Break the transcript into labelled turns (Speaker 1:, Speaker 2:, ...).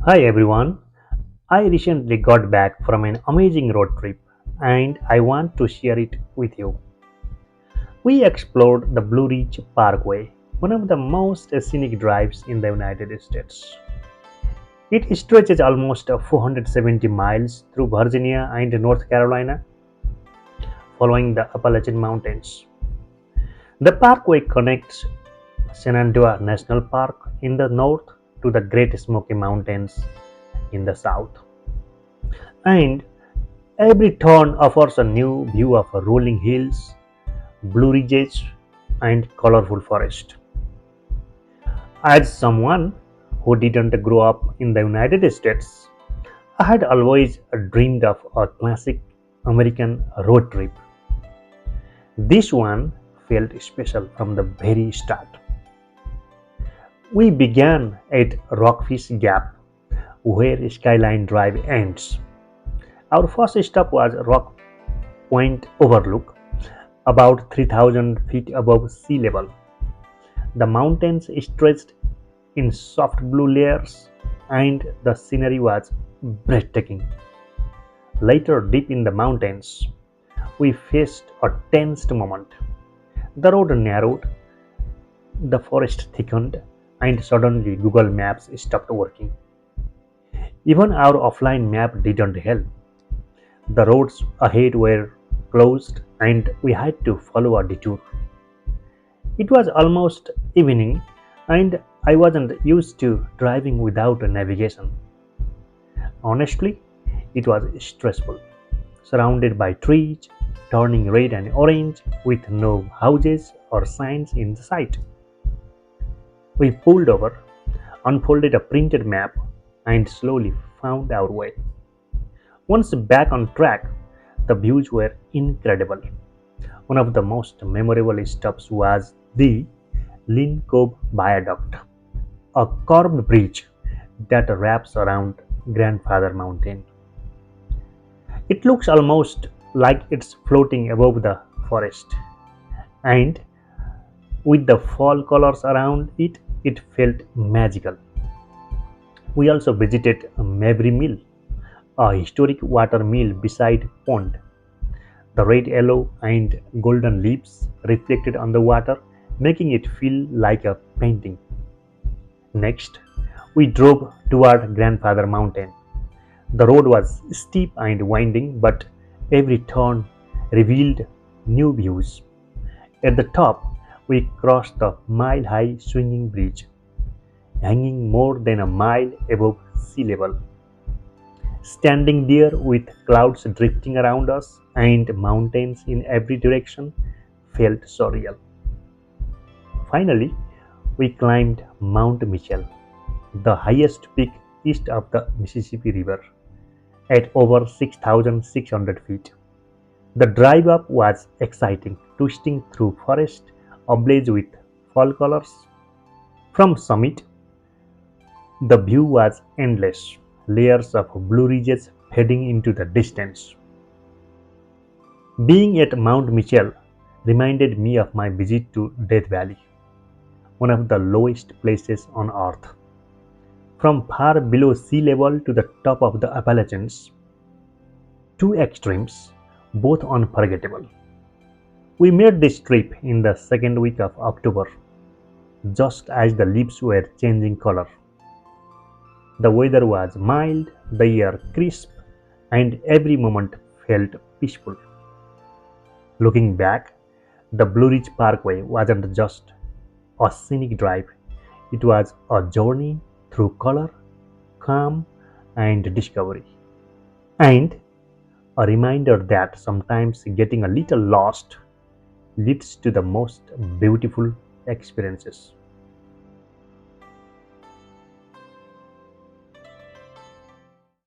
Speaker 1: Hi everyone. I recently got back from an amazing road trip and I want to share it with you. We explored the Blue Ridge Parkway, one of the most scenic drives in the United States. It stretches almost 470 miles through Virginia and North Carolina, following the Appalachian Mountains. The parkway connects Shenandoah National Park in the north to the Great Smoky Mountains in the south. And every turn offers a new view of rolling hills, blue ridges, and colorful forest. As someone who didn't grow up in the United States, I had always dreamed of a classic American road trip. This one felt special from the very start. We began at Rockfish Gap, where Skyline Drive ends. Our first stop was Rock Point Overlook, about 3,000 feet above sea level. The mountains stretched in soft blue layers, and the scenery was breathtaking. Later, deep in the mountains, we faced a tense moment. The road narrowed, the forest thickened, and suddenly Google Maps stopped working. Even our offline map didn't help. The roads ahead were closed, and we had to follow a detour. It was almost evening, and I wasn't used to driving without a navigation. Honestly, it was stressful. Surrounded by trees, turning red and orange, with no houses or signs in sight. We pulled over, unfolded a printed map, and slowly found our way. Once back on track, the views were incredible. One of the most memorable stops was the Lynn Cove Viaduct, a curved bridge that wraps around Grandfather Mountain. It looks almost like it's floating above the forest, and with the fall colors around it, it felt magical. We also visited Mabry Mill, a historic water mill beside pond. The red, yellow, and golden leaves reflected on the water, making it feel like a painting. Next, we drove toward Grandfather Mountain. The road was steep and winding, but every turn revealed new views. At the top, we crossed the mile high swinging bridge, hanging more than a mile above sea level. Standing there with clouds drifting around us and mountains in every direction felt surreal. Finally, we climbed Mount Mitchell, the highest peak east of the Mississippi River, at over 6,600 feet. The drive up was exciting, twisting through forest ablaze with fall colors. From summit, the view was endless, layers of blue ridges fading into the distance. Being at Mount Mitchell reminded me of my visit to Death Valley, one of the lowest places on earth. From far below sea level to the top of the Appalachians, two extremes, both unforgettable. We made this trip in the second week of October, just as the leaves were changing color. The weather was mild, the air crisp, and every moment felt peaceful. Looking back, the Blue Ridge Parkway wasn't just a scenic drive, it was a journey through color, calm, and discovery. And a reminder that sometimes getting a little lost leads to the most beautiful experiences.